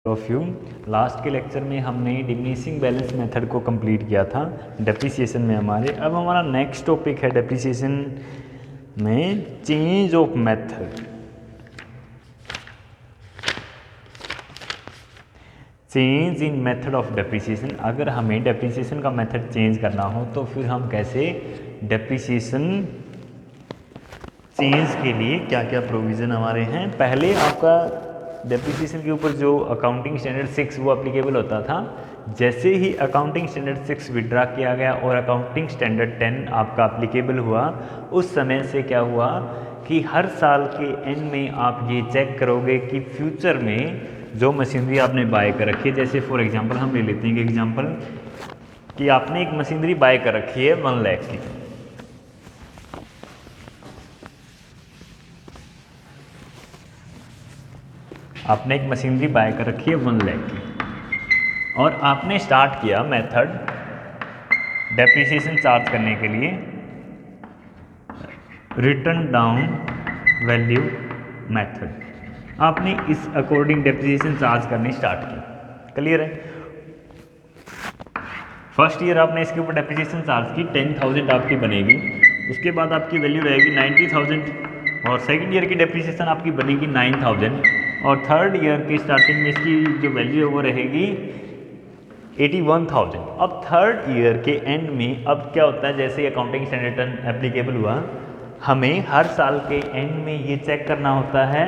Of you. Last के lecture में हमने डिमिनिशिंग बैलेंस मेथड को कंप्लीट किया था डेप्रिसिएशन में हमारे। अब हमारा नेक्स्ट टॉपिक है डेप्रिसिएशन में change of method. Change in method of depreciation. अगर हमें डेप्रिसिएशन का मेथड चेंज करना हो तो फिर हम कैसे डेप्रिसिएशन चेंज के लिए क्या क्या प्रोविज़न हमारे हैं। पहले आपका डेप्रिसिएशन के ऊपर जो अकाउंटिंग स्टैंडर्ड 6 वो अप्लीकेबल होता था। जैसे ही अकाउंटिंग स्टैंडर्ड 6 विड्रा किया गया और अकाउंटिंग स्टैंडर्ड 10 आपका अप्लीकेबल हुआ, उस समय से क्या हुआ कि हर साल के एंड में आप ये चेक करोगे कि फ्यूचर में जो मशीनरी आपने बाय कर रखी है, जैसे फॉर एग्जांपल हम ले लेते हैं एग्जांपल कि आपने एक मशीनरी बाय कर रखी है 1 लाख की। आपने एक मशीनरी बाय कर रखी है 1 लाख की और आपने स्टार्ट किया मेथड डेप्रिसिएशन चार्ज करने के लिए रिटर्न डाउन वैल्यू मेथड। आपने इस अकॉर्डिंग डेप्रिसिएशन चार्ज करनी स्टार्ट की। क्लियर है? फर्स्ट ईयर आपने इसके ऊपर डेप्रिसिएशन चार्ज की 10,000 आपकी बनेगी, उसके बाद आपकी वैल्यू रहेगी 90,000 और सेकेंड ईयर की डेप्रिसिएशन आपकी बनेगी 9,000 और थर्ड ईयर की स्टार्टिंग में इसकी जो वैल्यू है वो रहेगी 81,000। अब थर्ड ईयर के एंड में अब क्या होता है, जैसे अकाउंटिंग स्टैंडर्ड एप्लीकेबल हुआ, हमें हर साल के एंड में ये चेक करना होता है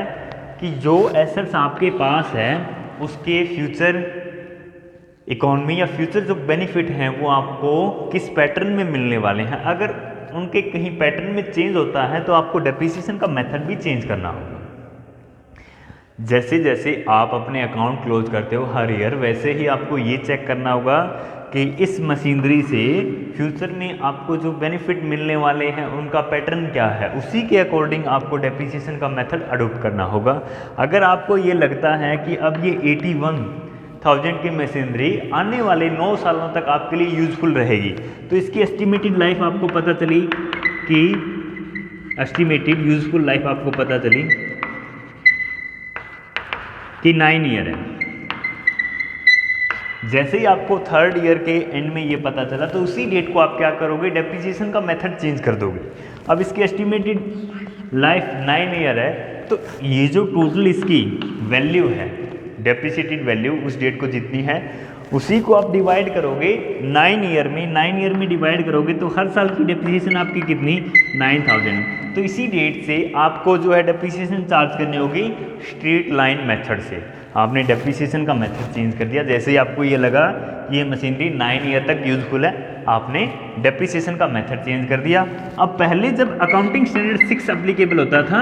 कि जो एसेट्स आपके पास है उसके फ्यूचर इकोनॉमी या फ्यूचर जो बेनिफिट हैं वो आपको किस पैटर्न में मिलने वाले हैं। अगर उनके कहीं पैटर्न में चेंज होता है तो आपको डेप्रिसिएशन का मेथड भी चेंज करना होगा। जैसे जैसे आप अपने अकाउंट क्लोज करते हो हर ईयर, वैसे ही आपको ये चेक करना होगा कि इस मशीनरी से फ्यूचर में आपको जो बेनिफिट मिलने वाले हैं उनका पैटर्न क्या है, उसी के अकॉर्डिंग आपको डेप्रिसिएशन का मेथड अडोप्ट करना होगा। अगर आपको ये लगता है कि अब ये 81,000 की मशीनरी आने वाले 9 सालों तक आपके लिए यूजफुल रहेगी, तो इसकी एस्टिमेटेड लाइफ आपको पता चली कि एस्टिमेटेड यूजफुल लाइफ आपको पता चली कि 9 ईयर है। जैसे ही आपको थर्ड ईयर के एंड में ये पता चला तो उसी डेट को आप क्या करोगे, डेप्रिसिएशन का मेथड चेंज कर दोगे। अब इसकी एस्टिमेटेड लाइफ 9 ईयर है, तो ये जो टोटल इसकी वैल्यू है डेप्रिसिएटेड वैल्यू उस डेट को जितनी है उसी को आप डिवाइड करोगे 9 ईयर में। 9 ईयर में डिवाइड करोगे तो हर साल की डेप्रिसिएशन आपकी कितनी, 9,000। तो इसी डेट से आपको जो है डेप्रिसिएशन चार्ज करनी होगी स्ट्रेट लाइन मेथड से। आपने डेप्रिसिएशन का मेथड चेंज कर दिया। जैसे ही आपको ये लगा कि ये मशीनरी 9 ईयर तक यूजफुल है, आपने डेप्रिसिएशन का मेथड चेंज कर दिया। अब पहले जब अकाउंटिंग स्टैंडर्ड 6 एप्लीकेबल होता था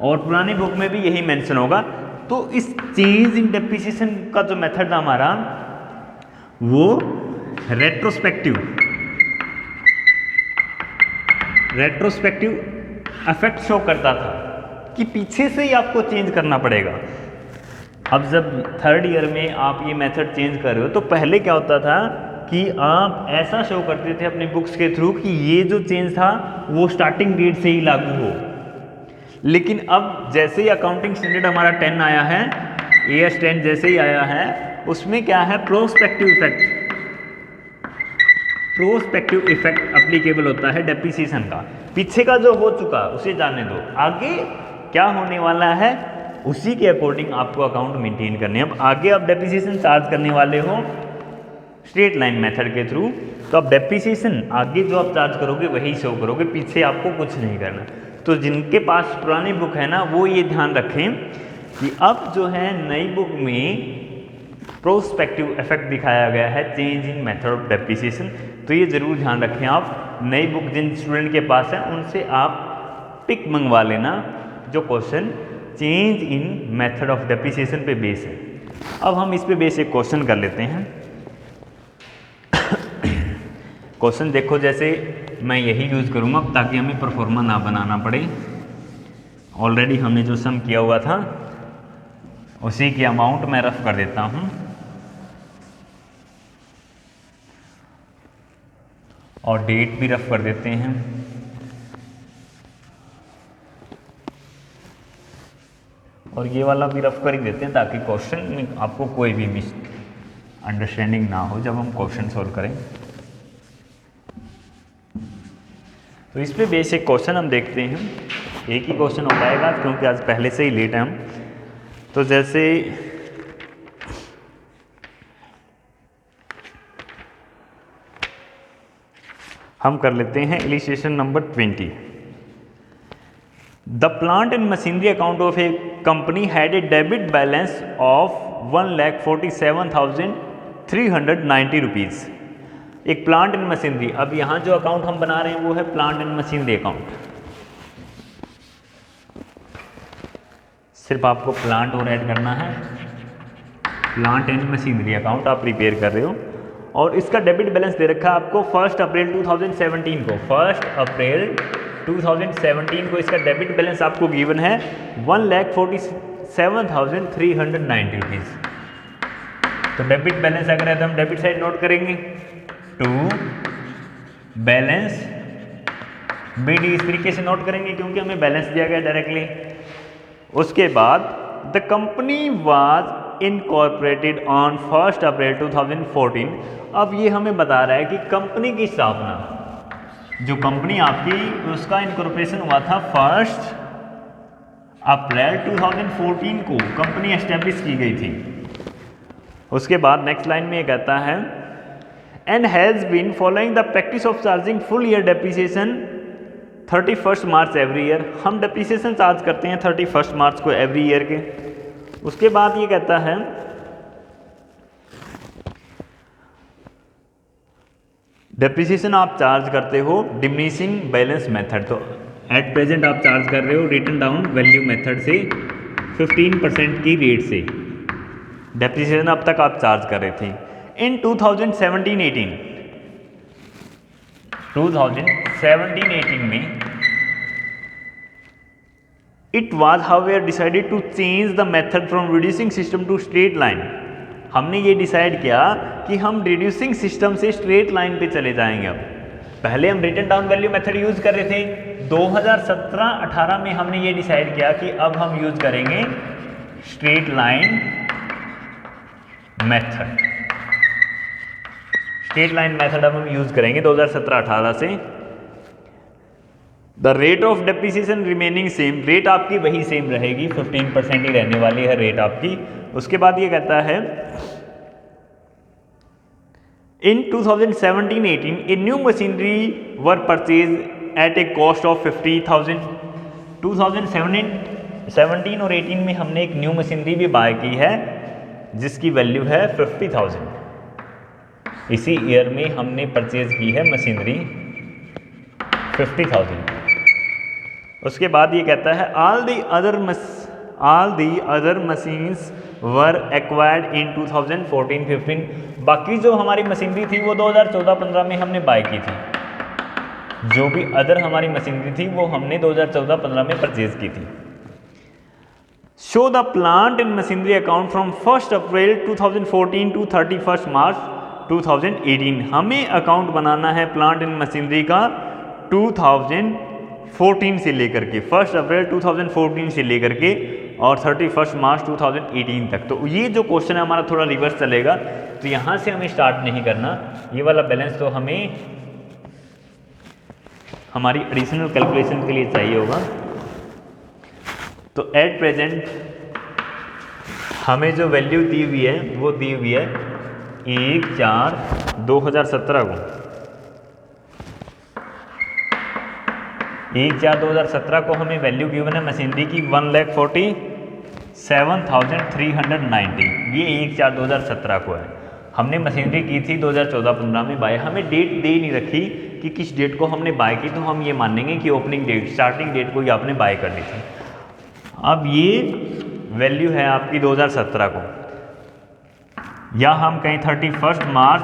और पुरानी बुक में भी यही मेंशन होगा, तो इस चेंज इन डेप्रिसिएशन का जो मेथड था हमारा वो रेट्रोस्पेक्टिव इफेक्ट शो करता था कि पीछे से ही आपको चेंज करना पड़ेगा। अब जब थर्ड ईयर में आप ये मेथड चेंज कर रहे हो तो पहले क्या होता था कि आप ऐसा शो करते थे अपनी बुक्स के थ्रू कि ये जो चेंज था वो स्टार्टिंग डेट से ही लागू हो। लेकिन अब जैसे ही अकाउंटिंग स्टैंडर्ड हमारा 10 आया है, AS 10 जैसे ही आया है, उसमें क्या है, प्रोस्पेक्टिव इफेक्ट अप्लीकेबल होता है डेप्रिसिएशन का। पीछे का जो हो चुका उसे जाने दो, आगे क्या होने वाला है उसी के अकॉर्डिंग आपको अकाउंट मेंटेन करने हैं। अब आगे आप डेप्रिसिएशन चार्ज करने वाले हो स्ट्रेट लाइन मेथड के थ्रू, तो अब डेप्रिसिएशन आगे जो आप चार्ज करोगे वही शो करोगे, पीछे आपको कुछ नहीं करना। तो जिनके पास पुरानी बुक है ना वो ये ध्यान रखें कि अब जो है नई बुक में प्रोस्पेक्टिव इफेक्ट दिखाया गया है change in method of depreciation. तो ये जरूर ध्यान रखें आप। नई बुक जिन स्टूडेंट के पास है उनसे आप पिक मंगवा लेना जो question change in method of depreciation पे बेस है। अब हम इस पे बेस एक क्वेश्चन कर लेते हैं। क्वेश्चन देखो, जैसे मैं यही यूज़ करूँगा ताकि हमें परफॉर्मा ना बनाना पड़े। ऑलरेडी हमने जो सम किया हुआ था उसी की अमाउंट मैं रफ कर देता हूँ और डेट भी रफ कर देते हैं। और ये वाला भी रफ कर ही देते हैं ताकि क्वेश्चन में आपको कोई भी मिस अंडरस्टैंडिंग ना हो जब हम क्वेश्चन सॉल्व करें। तो इस पे बेसिक क्वेश्चन हम देखते हैं, एक ही क्वेश्चन हो पाएगा क्योंकि आज पहले से ही लेट है हम। तो जैसे हम कर लेते हैं illustration number 20। The plant and machinery account of A company had a debit balance of 1,47,390 rupees. एक प्लांट एंड मशीनरी, अब यहाँ जो अकाउंट हम बना रहे हैं वो है प्लांट एंड मशीनरी अकाउंट। सिर्फ आपको प्लांट और ऐड करना है, प्लांट एंड मशीनरी अकाउंट आप प्रिपेयर कर रहे हो और इसका डेबिट बैलेंस दे रखा है आपको 1 अप्रैल 2017 को। 1 अप्रैल 2017 को इसका डेबिट बैलेंस आपको गिवन है 1,47,390 रुपीज़। तो डेबिट बैलेंस अगर है तो हम डेबिट साइड नोट करेंगे, टू बैलेंस BD इस तरीके से नोट करेंगे क्योंकि हमें बैलेंस दिया गया डायरेक्टली। उसके बाद the company was incorporated on 1 April 2014। अब ये हमें बता रहा है कि कंपनी की स्थापना, जो कंपनी आपकी उसका इनकॉर्पोरेशन हुआ था 1 अप्रैल 2014 को कंपनी एस्टेब्लिश की गई थी। उसके बाद नेक्स्ट लाइन में ये कहता है and has been following the practice of charging full year depreciation 31 March every year. हम डेप्रिसिएशन चार्ज करते हैं 31 मार्च को एवरी ईयर के। उसके बाद ये कहता है डेप्रिसिएशन आप चार्ज करते हो डिमिनिशिंग बैलेंस मेथड। तो एट प्रेजेंट आप चार्ज कर रहे हो रिटन डाउन वैल्यू मेथड से 15% की रेट से डेप्रिसिएशन अब तक आप चार्ज कर रहे थे। इन 2017-18 में it was however decided to change the method from reducing system to straight line. हमने ये डिसाइड किया कि हम रिड्यूसिंग सिस्टम से स्ट्रेट लाइन पे चले जाएंगे। अब पहले हम written down value method use कर रहे थे, 2017-18 में हमने ये डिसाइड किया कि अब हम यूज करेंगे straight line method. Straight line method अब हम यूज करेंगे 2017-18 से। The rate of depreciation remaining same, rate आपकी वही सेम रहेगी, 15% ही रहने वाली है रेट आपकी। उसके बाद ये कहता है in 2017-18 a new machinery were purchase at a cost of 50,000। 2017 और 18 में हमने एक न्यू मशीनरी भी बाय की है जिसकी वैल्यू है 50,000। इसी ईयर में हमने परचेज की है मशीनरी 50,000। उसके बाद ये कहता है all the other machines were acquired इन 2014-15। बाकी जो हमारी मशीनरी थी वो 2014-15 में हमने बाय की थी। जो भी अदर हमारी मशीनरी थी वो हमने 2014-15 में परचेज की थी। Show the plant and machinery account from 1 April 2014 to 31 March 2018। हमें अकाउंट बनाना है प्लांट एंड मशीनरी का 2014 से लेकर के, 1 अप्रैल 2014 से लेकर के और 31 मार्च 2018 तक। तो ये जो क्वेश्चन है हमारा थोड़ा रिवर्स चलेगा, तो यहाँ से हमें स्टार्ट नहीं करना। ये वाला बैलेंस तो हमें हमारी एडिशनल कैलकुलेशन के लिए चाहिए होगा। तो एट प्रेजेंट हमें जो वैल्यू दी हुई है वो दी हुई है 1/4/2017 को। 1/4/2017 को हमें वैल्यू गिवन है मशीनरी की 1,47,390। ये 1/4/2017 को है। हमने मशीनरी की थी 2014-15 में बाय। हमें डेट दे नहीं रखी कि किस डेट को हमने बाय की, तो हम ये मानेंगे कि ओपनिंग डेट, स्टार्टिंग डेट को ही आपने बाय कर ली थी। अब ये वैल्यू है आपकी 2017 को, या हम कहें 31 मार्च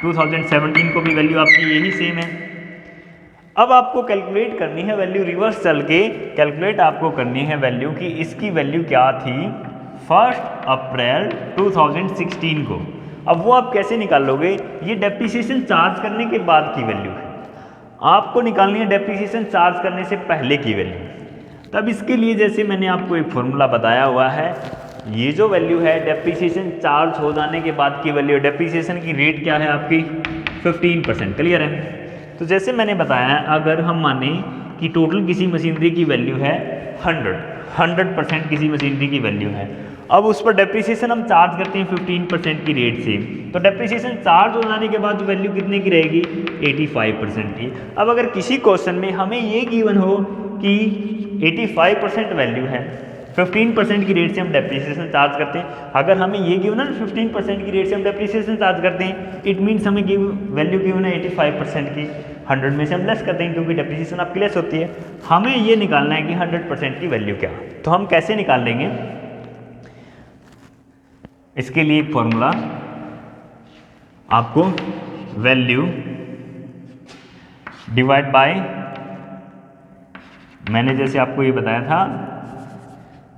2017 को भी वैल्यू आपकी यही सेम है। अब आपको कैलकुलेट करनी है वैल्यू, रिवर्स चल के कैलकुलेट आपको करनी है वैल्यू की इसकी वैल्यू क्या थी 1 अप्रैल 2016 को। अब वो आप कैसे निकाल लोगे? ये डेप्रिसिएशन चार्ज करने के बाद की वैल्यू है, आपको निकालनी है डेप्रिसिएशन चार्ज करने से पहले की वैल्यू। तब इसके लिए जैसे मैंने आपको एक फॉर्मूला बताया हुआ है, ये जो वैल्यू है डेप्रिसिएशन चार्ज हो जाने के बाद की वैल्यू, डेप्रिसिएशन की रेट क्या है आपकी 15%। क्लियर है? तो जैसे मैंने बताया, अगर हम माने कि टोटल किसी मशीनरी की वैल्यू है 100% किसी मशीनरी की वैल्यू है, अब उस पर डेप्रिसिएशन हम चार्ज करते हैं 15% की रेट से, तो डेप्रिसिएशन चार्ज हो जाने के बाद वैल्यू कितने की रहेगी 85% की। अब अगर किसी क्वेश्चन में हमें ये गिवन हो कि 85% वैल्यू है, 15% की रेट से हम डेप्रिसिएशन चार्ज करते हैं, अगर हमें ये गिवन है 15% की रेट से हम डेप्रिसिएशन चार्ज करते हैं, इट मीन्स हमें वैल्यू गिवन है 85% की, 100 में से हम लेस कर देंगे क्योंकि डेप्रिसिएशन आपकी लेस होती है। हमें ये निकालना है कि 100% की वैल्यू क्या, तो हम कैसे निकाल लेंगे, इसके लिए एक फॉर्मूला आपको वैल्यू डिवाइड बाय, मैंने जैसे आपको ये बताया था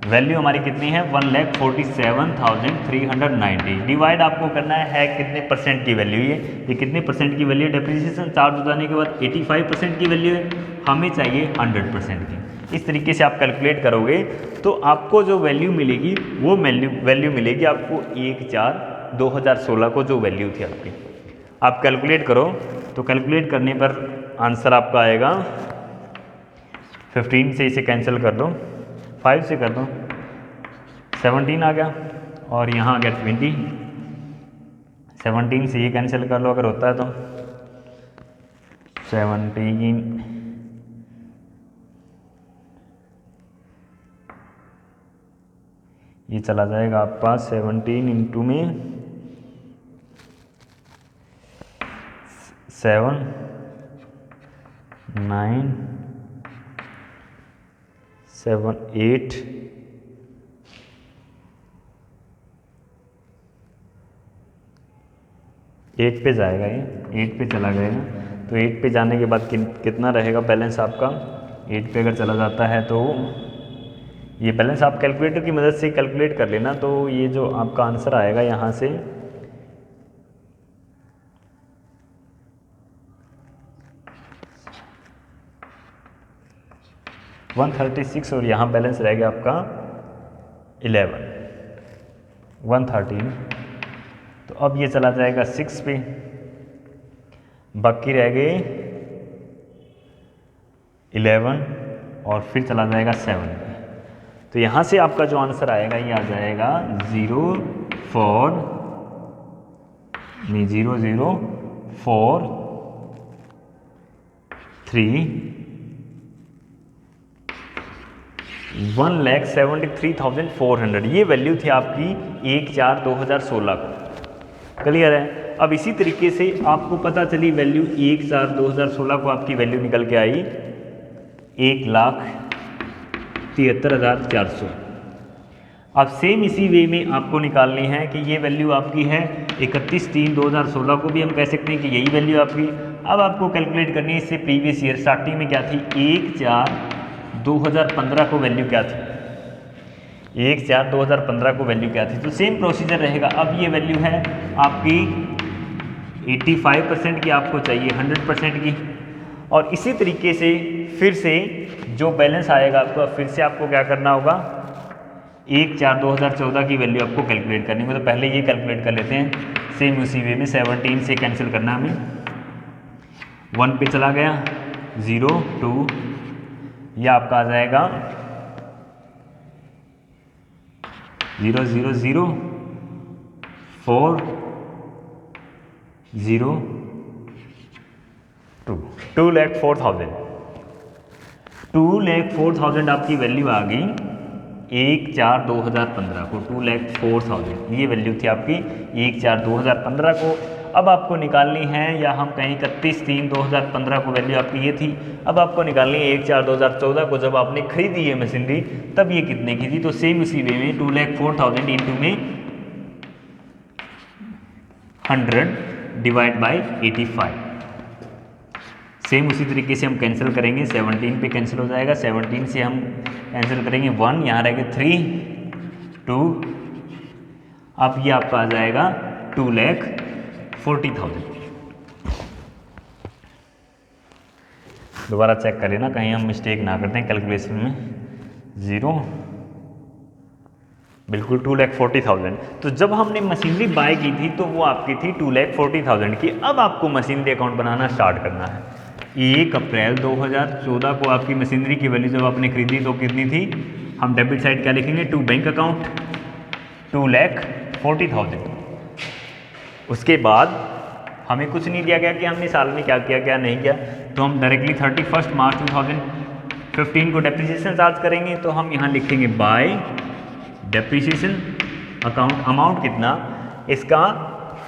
वैल्यू हमारी कितनी है 1,47,390, डिवाइड आपको करना है कितने परसेंट की वैल्यू, ये कितने परसेंट की वैल्यू है, डेप्रिसिएशन चार्ज हो जाने के बाद 85% की वैल्यू है, हमें चाहिए 100% की। इस तरीके से आप कैलकुलेट करोगे तो आपको जो वैल्यू मिलेगी वो वैल्यू मिलेगी आपको 1/4/2016 को जो वैल्यू थी आपकी। आप कैलकुलेट करो तो कैलकुलेट करने पर आंसर आपका आएगा 15 से इसे कैंसिल कर दो, 5 से कर दो, 17 आ गया और यहाँ आ गया 20, 17 से ये कैंसिल कर लो अगर होता है तो, 17 ये चला जाएगा आपका 17 इंटू में 7 9 7 8 8 पे जाएगा, ये 8 पे चला जाएगा, तो 8 पे जाने के बाद कितना रहेगा बैलेंस आपका, 8 पे अगर चला जाता है तो ये बैलेंस आप कैलकुलेटर की मदद से कैलकुलेट कर लेना, तो ये जो आपका आंसर आएगा यहाँ से 136 और यहाँ बैलेंस रहेगा आपका 11 113, तो अब ये चला जाएगा 6 पे, बाकी रह गए 11 और फिर चला जाएगा 7 पे, तो यहाँ से आपका जो आंसर आएगा ये आ जाएगा 1,73,400, ये वैल्यू थी आपकी 1/4/2016 को। क्लियर है? अब इसी तरीके से आपको पता चली वैल्यू 1/4/2016 को आपकी वैल्यू निकल के आई 1,73,400। अब सेम इसी वे में आपको निकालनी है कि ये वैल्यू आपकी है 31/3/2016 को भी हम कह सकते हैं कि यही वैल्यू आपकी। अब आपको कैलकुलेट करनी है इससे प्रीवियस ईयर स्टार्टिंग में क्या थी, 1/4/2015 को वैल्यू क्या थी, 1/4/2015 को वैल्यू क्या थी। तो सेम प्रोसीजर रहेगा। अब ये वैल्यू है आपकी 85% की, आपको चाहिए 100% की, और इसी तरीके से फिर से जो बैलेंस आएगा आपको, फिर से आपको क्या करना होगा, 1/4/2014 की वैल्यू आपको कैलकुलेट करनी होगी। तो पहले ये कैलकुलेट कर लेते हैं सेम उसी वे में। 17 से कैंसिल करना हमें, 1 पे चला गया, 0 2, यह आपका आ जाएगा 0 0 0 4 0 2, 2,04,000 2,04,000 आपकी वैल्यू आ गई 1/4/2015 को, 2,04,000 ये वैल्यू थी आपकी 1/4/2015 को। अब आपको निकालनी है, या हम कहें 31/3/2015 को वैल्यू आपकी ये थी। अब आपको निकालनी है 1/4/2014 को, जब आपने खरीदी है मशीनरी तब ये कितने की थी। तो सेम उसी वे में 2,04,000 इंटू में 100 डिवाइड बाई 85, सेम उसी तरीके से हम कैंसिल करेंगे। 17 पे कैंसिल हो जाएगा, 17 से हम कैंसिल करेंगे 1, यहाँ रहेगा 3 2, अब ये आपका आ जाएगा 2,40,000। दोबारा चेक कर लेना कहीं हम मिस्टेक ना करते हैं कैलकुलेशन में। ज़ीरो, बिल्कुल 2,40,000। तो जब हमने मशीनरी बाय की थी तो वो आपकी थी 2,40,000 की। अब आपको मशीनरी अकाउंट बनाना स्टार्ट करना है। 1 अप्रैल 2014 को आपकी मशीनरी की वैल्यू जब आपने खरीदी तो कितनी थी? हम डेबिट साइड क्या लिखेंगे? To bank account 2,40,000। उसके बाद हमें कुछ नहीं दिया गया कि हमने साल में क्या किया क्या नहीं किया, तो हम डायरेक्टली 31 मार्च 2015 को डेप्रिसिएशन चार्ज करेंगे। तो हम यहाँ लिखेंगे बाय डेप्रिसिएशन अकाउंट। अमाउंट कितना? इसका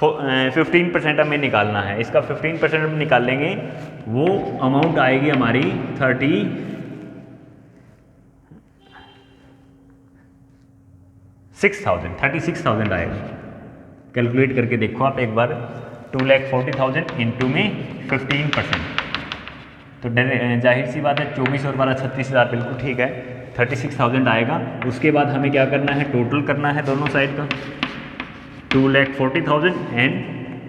15% हमें निकालना है। इसका 15% हम निकाल लेंगे, वो अमाउंट आएगी हमारी 36,000 आएगा। कैलकुलेट करके देखो आप एक बार, 2,40,000 इंटू में 15%, तो जाहिर सी बात है 24 और 12 36,000, बिल्कुल ठीक है, 36,000 आएगा। उसके बाद हमें क्या करना है? टोटल करना है दोनों साइड का, 2,40,000 एंड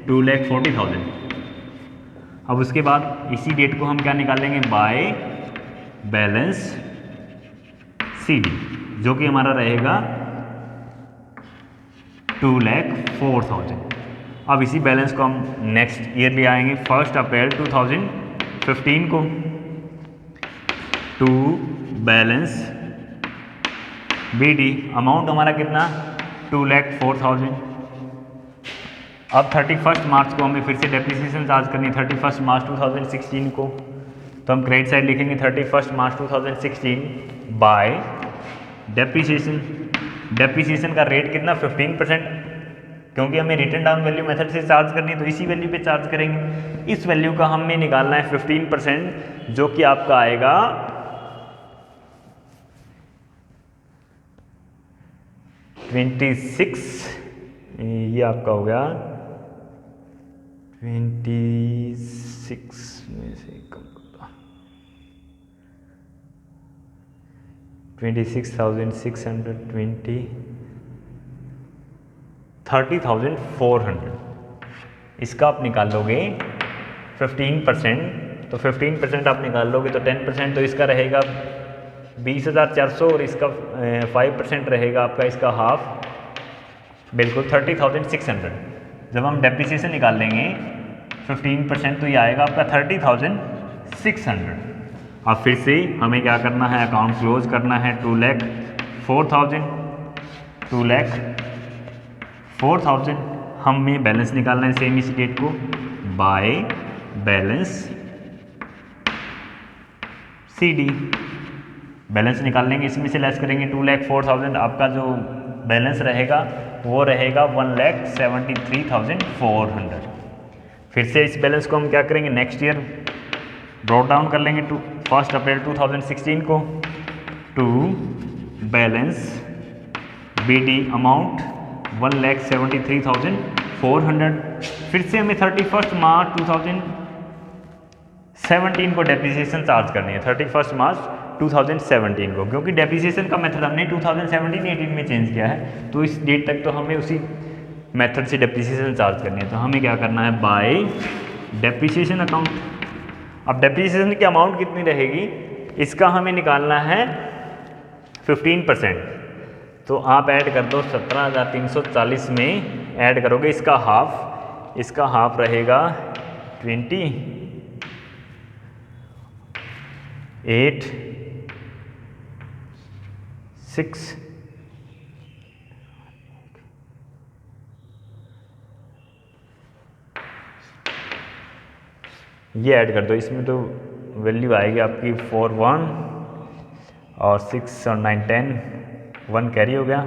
2,40,000। अब उसके बाद इसी डेट को हम क्या निकालेंगे? बाय बैलेंस CD, जो कि हमारा रहेगा 2,04,000। अब इसी बैलेंस को हम नेक्स्ट ईयर ले आएंगे, 1 अप्रैल 2015 को, टू बैलेंस BD। अमाउंट हमारा कितना? 2,04,000। अब 31 मार्च को हमें फिर से डेप्रिसिएशन चार्ज करनी है, 31 मार्च 2016 को। तो हम क्रेडिट साइड लिखेंगे 31 मार्च 2016 बाय डेप्रिसिएशन। डेप्रिसिएशन का रेट कितना? 15%, क्योंकि हमें रिटर्न डाउन वैल्यू मेथड से चार्ज करनी है तो इसी वैल्यू पे चार्ज करेंगे। इस वैल्यू का हमें निकालना है 15%, जो कि आपका आएगा 26, ये आपका हो गया 26 में से कम 26,620, 30,400। इसका आप निकाल लोगे 15%, तो 15% आप निकाल लोगे तो 10%, तो इसका रहेगा 20,400 और इसका 5% रहेगा आपका, इसका हाफ, बिल्कुल 30,600। जब हम डेप्रिसिएशन निकाल लेंगे 15%, तो ये आएगा आपका 30,600। अब फिर से हमें क्या करना है? अकाउंट क्लोज करना है। 2,04,000, 2,04,000 हमें बैलेंस निकालना है सेम इसी डेट को, बाय बैलेंस CD। बैलेंस निकाल लेंगे, इसमें से लेस करेंगे 2,04,000, आपका जो बैलेंस रहेगा वो रहेगा 1,73,400। फिर से इस बैलेंस को हम क्या करेंगे? नेक्स्ट ईयर ब्रॉट डाउन कर लेंगे 1 अप्रैल 2016 को, टू बैलेंस BD अमाउंट 1,73,400। फिर से हमें 31 मार्च 2017 को डेप्रिसिएशन चार्ज करनी है, 31 मार्च 2017 को, क्योंकि डेप्रिसिएशन का मेथड हमने 2017-18 में चेंज किया है, तो इस डेट तक तो हमें उसी मेथड से डेप्रिसिएशन चार्ज करनी है। तो हमें क्या करना है? Bye depreciation account. अब डेप्रिसिएशन की अमाउंट कितनी रहेगी? इसका हमें निकालना है 15%, तो आप ऐड कर दो, 17,340 में ऐड करोगे इसका हाफ, इसका हाफ रहेगा 28,6 ये ऐड कर दो, इसमें तो वैल्यू आएगी आपकी 4,1 और 6 और 9 10, 1 कैरी हो गया,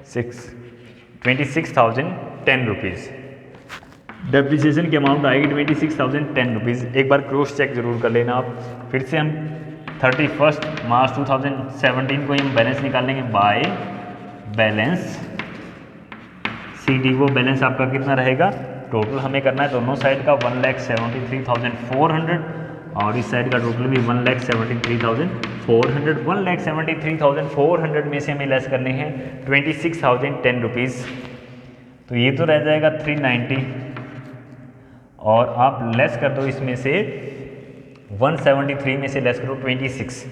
26,010 रुपीज़। डेप्रिसिएशन की अमाउंट आएगी 26,010 रुपीज़। एक बार क्रॉस चेक जरूर कर लेना आप। फिर से हम 31 मार्च 2017 को हम बैलेंस निकालेंगे, बाय बैलेंस CD। वो बैलेंस आपका कितना रहेगा? टोटल हमें करना है दोनों साइड का 1,73,400 और इस साइड का टोटल भी 1,73,400। 1,73,400 में से हमें लेस करने हैं 26,010 रुपीज़, तो ये तो रह जाएगा 390 और आप लेस कर दो इसमें से 173 में से लेस करो 26।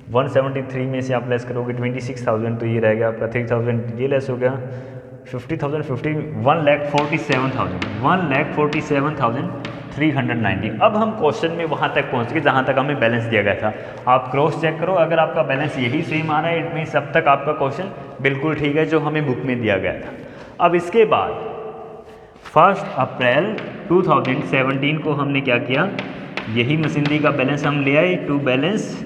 173 में से आप लेस करोगे 26,000 तो ये रह गया आपका 3,000, ये लेस हो गया 50,000, 1,47,390। अब हम क्वेश्चन में वहाँ तक पहुँच गए जहाँ तक हमें बैलेंस दिया गया था। आप क्रॉस चेक करो, अगर आपका बैलेंस यही सेम आ रहा है इट मीन्स अब तक आपका क्वेश्चन बिल्कुल ठीक है जो हमें बुक में दिया गया था। अब इसके बाद 1 अप्रैल 2017 को हमने क्या किया, यही मशीनरी का बैलेंस हम ले आए टू बैलेंस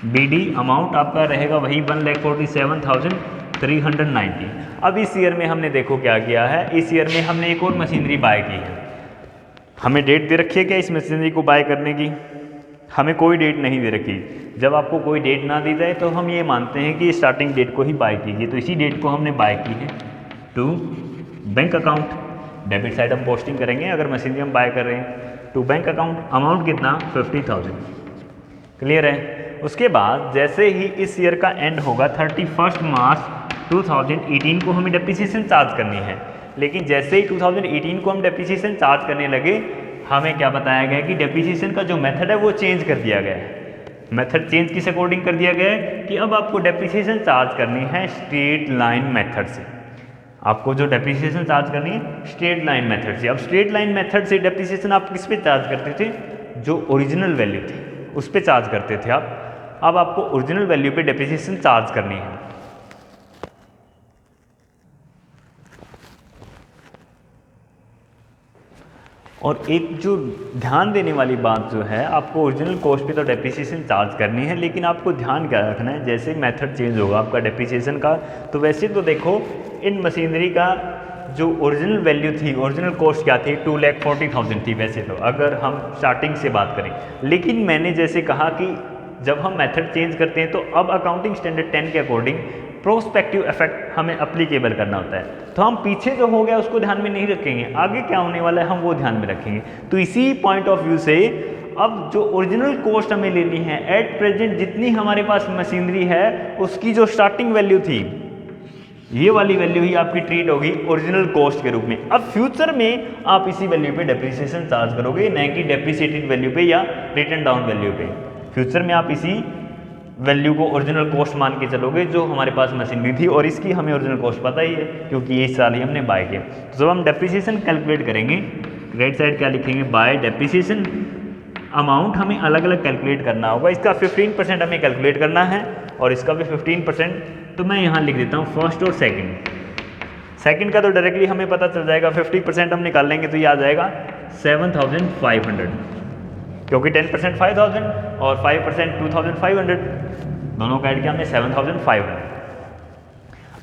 BD, अमाउंट आपका रहेगा वही 1,47,390। अब इस ईयर में हमने देखो क्या किया है, इस ईयर में हमने एक और मशीनरी बाय की है। हमें डेट दे रखी है क्या इस मशीनरी को बाय करने की? हमें कोई डेट नहीं दे रखी। जब आपको कोई डेट ना दी जाए तो हम ये मानते हैं कि स्टार्टिंग डेट को ही बाय कीजिए, तो इसी डेट को हमने बाय की है। To bank account, debit side हम पोस्टिंग करेंगे अगर मशीनरी हम बाय कर रहे हैं। टू बैंक अकाउंट, अमाउंट कितना 50,000, क्लियर है। उसके बाद जैसे ही इस ईयर का एंड होगा 31 मार्च 2018 को हमें डेप्रिसिएशन चार्ज करनी है, लेकिन जैसे ही 2018 को हम डेप्रिसिएशन चार्ज करने लगे हमें क्या बताया गया कि डेप्रिसिएशन का जो मेथड है वो चेंज कर दिया गया है। मेथड चेंज किस अकॉर्डिंग कर दिया गया है कि अब आपको डेप्रिसिएशन चार्ज करनी है स्ट्रेट लाइन मेथड से। आपको जो डेप्रिसिएशन चार्ज करनी है स्ट्रेट लाइन मेथड से। अब स्ट्रेट लाइन मेथड से डेप्रिसिएशन आप किस पे चार्ज करते थे, जो ओरिजिनल वैल्यू थी उस पे चार्ज करते थे आप। अब आपको ओरिजिनल वैल्यू पे डेप्रिसिएशन चार्ज करनी है। और एक जो ध्यान देने वाली बात जो है, आपको ओरिजिनल कॉस्ट पे तो डेप्रिसिएशन चार्ज करनी है, लेकिन आपको ध्यान क्या रखना है, जैसे मेथड चेंज होगा आपका डेप्रिसिएशन का, तो वैसे तो देखो इन मशीनरी का जो ओरिजिनल वैल्यू थी, ओरिजिनल कॉस्ट क्या थी 2,40,000 थी वैसे तो, अगर हम स्टार्टिंग से बात करें। लेकिन मैंने जैसे कहा कि जब हम मेथड चेंज करते हैं तो अब अकाउंटिंग स्टैंडर्ड 10 के अकॉर्डिंग प्रोस्पेक्टिव इफेक्ट हमें अप्लीकेबल करना होता है। तो हम पीछे जो हो गया उसको ध्यान में नहीं रखेंगे, आगे क्या होने वाला है हम वो ध्यान में रखेंगे। तो इसी पॉइंट ऑफ व्यू से अब जो ओरिजिनल कॉस्ट हमें लेनी है, एट प्रेजेंट जितनी हमारे पास मशीनरी है उसकी जो स्टार्टिंग वैल्यू थी, ये वाली वैल्यू ही आपकी ट्रीट होगी ओरिजिनल कॉस्ट के रूप में। अब फ्यूचर में आप इसी वैल्यू पे डेप्रिसिएशन चार्ज करोगे, न कि डेप्रिसिएटेड वैल्यू पे या रिटन डाउन वैल्यू पे। फ्यूचर में आप इसी वैल्यू को ओरिजिनल कॉस्ट मान के चलोगे जो हमारे पास मशीनरी थी, और इसकी हमें ओरिजिनल कॉस्ट पता ही है क्योंकि ये साल ही हमने बाय किया। तो जब हम डेप्रिसिएशन कैलकुलेट करेंगे, राइट साइड क्या लिखेंगे, बाय डेप्रिसिएशन। अमाउंट हमें अलग अलग कैलकुलेट करना होगा, इसका 15% हमें कैलकुलेट करना है और इसका भी 15%। तो मैं यहाँ लिख देता हूँ फर्स्ट और सेकंड। सेकंड का तो डायरेक्टली हमें पता चल जाएगा, 50% हम निकाल लेंगे तो ये आ जाएगा 7,500, क्योंकि 10% 5,000 और 5% 2,500, दोनों का ऐड किया हमने 7,500।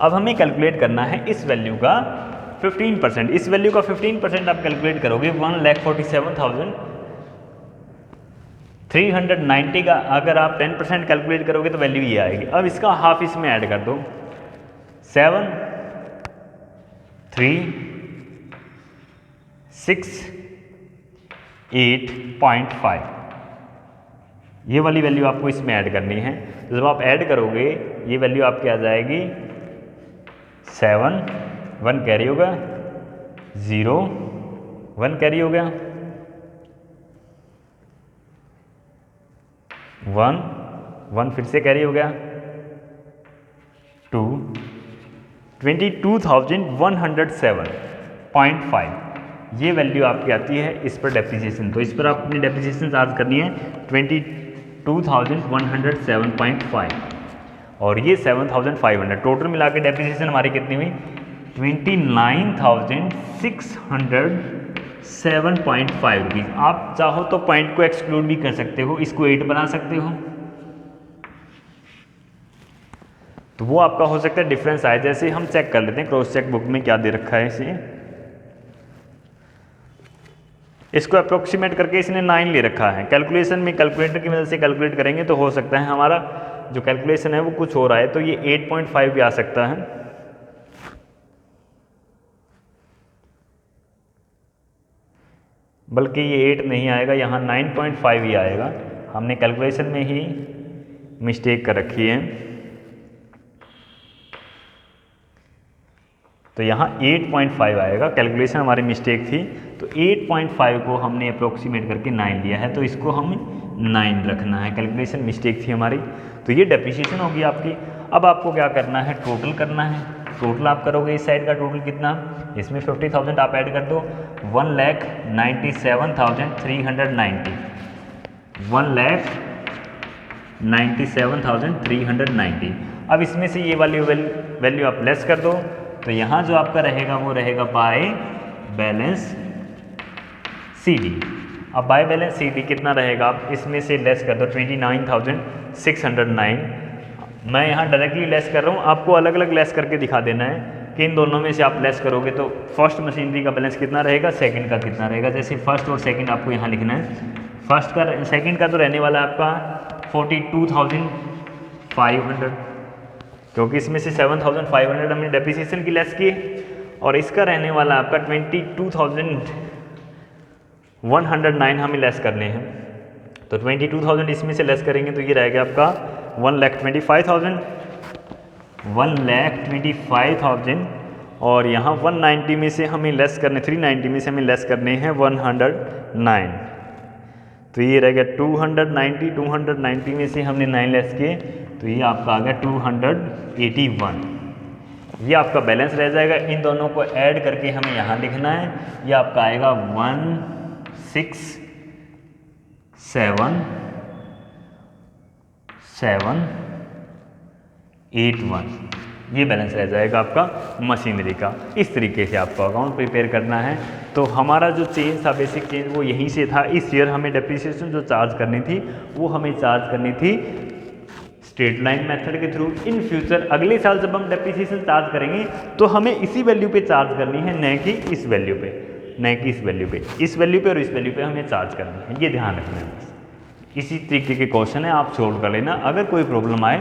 अब हमें कैलकुलेट करना है इस वैल्यू का 15%। इस वैल्यू का 15% आप कैलकुलेट करोगे 1,47,390 का अगर आप 10% कैलकुलेट करोगे तो वैल्यू ये आएगी। अब इसका हाफ इसमें ऐड कर दो, 7, 3, 6, 8.5, ये वाली वैल्यू आपको इसमें ऐड करनी है। तो जब आप ऐड करोगे ये वैल्यू आपकी आ जाएगी 7, 1 कैरी होगा, 0, 1 कैरी हो गया, 1 फिर से कैरी हो गया, 2, 22,107.5, ये वैल्यू आपकी आती है इस पर डेप्रिसिएशन। तो इस पर आप अपनी डेप्रिसिएशन चार्ज करनी है 22,107.5 और ये 7,500। टोटल मिला के डेप्रिसिएशन हमारी कितनी हुई 29,607.5 रुपीज़। आप चाहो तो पॉइंट को एक्सक्लूड भी कर सकते हो, इसको 8 बना सकते हो, तो वो आपका हो सकता है डिफरेंस आए। जैसे हम चेक कर लेते हैं क्रॉस चेक बुक में क्या दे रखा है इसे, इसको अप्रोक्सीमेट करके इसने 9 ले रखा है। कैलकुलेशन में कैलकुलेटर की मदद से कैलकुलेट करेंगे तो हो सकता है हमारा जो कैलकुलेशन है वो कुछ हो रहा है, तो ये 8.5 भी आ सकता है। बल्कि ये 8 नहीं आएगा, यहाँ 9.5 ही आएगा, हमने कैलकुलेशन में ही मिस्टेक कर रखी है। तो यहाँ 8.5 आएगा, कैलकुलेशन हमारी मिस्टेक थी, तो 8.5 को हमने अप्रोक्सीमेट करके 9 लिया है, तो इसको हम 9 रखना है, कैलकुलेशन मिस्टेक थी हमारी। तो ये डेप्रिसिएशन होगी आपकी। अब आपको क्या करना है, टोटल करना है। टोटल आप करोगे इस साइड का टोटल कितना, इसमें 50,000 आप ऐड कर दो, 1,97,390, 1,97,390। अब इसमें से ये वाली वैल्यू आप लेस कर दो, तो यहाँ जो आपका रहेगा वो रहेगा बाय बैलेंस CD। अब बाय बैलेंस CD कितना रहेगा, आप इसमें से लेस कर दो 29,609। मैं यहाँ डायरेक्टली लेस कर रहा हूँ, आपको अलग अलग लेस करके दिखा देना है कि इन दोनों में से आप लेस करोगे तो फर्स्ट मशीनरी का बैलेंस कितना रहेगा, सेकंड का कितना रहेगा। जैसे फर्स्ट और सेकंड आपको यहाँ लिखना है। फर्स्ट का सेकंड का तो रहने वाला है आपका 42,500, क्योंकि इसमें से 7,500 हमने डेप्रिसिएशन की लेस की, और इसका रहने वाला आपका 22,109 हमें लेस करने हैं। तो 22,000 इसमें से लेस करेंगे तो ये रहेगा आपका 1,25,000, और यहाँ 190 में से हमें लेस करने, 390 में से हमें लेस करने हैं 109, तो ये रहेगा 290 में से हमने 9 लेस किए, तो ये आपका आ गया 281। ये आपका बैलेंस रह जाएगा। इन दोनों को ऐड करके हमें यहाँ लिखना है, ये आपका आएगा 167,781। ये बैलेंस रह जाएगा आपका मशीनरी का। इस तरीके से आपको अकाउंट प्रिपेयर करना है। तो हमारा जो चेंज था, बेसिक चेंज वो यहीं से था। इस ईयर हमें डेप्रिसिएशन जो चार्ज करनी थी वो हमें चार्ज करनी थी स्ट्रेट लाइन मेथड के थ्रू। इन फ्यूचर अगले साल जब हम डेप्रिसिएशन चार्ज करेंगे तो हमें इसी वैल्यू पे चार्ज करनी है, न कि इस वैल्यू पे, न कि इस वैल्यू पे। इस वैल्यू पे और इस वैल्यू पे हमें चार्ज करनी है, ये ध्यान रखना है। बस इसी तरीके के क्वेश्चन है, आप सोल्व कर लेना। अगर कोई प्रॉब्लम आए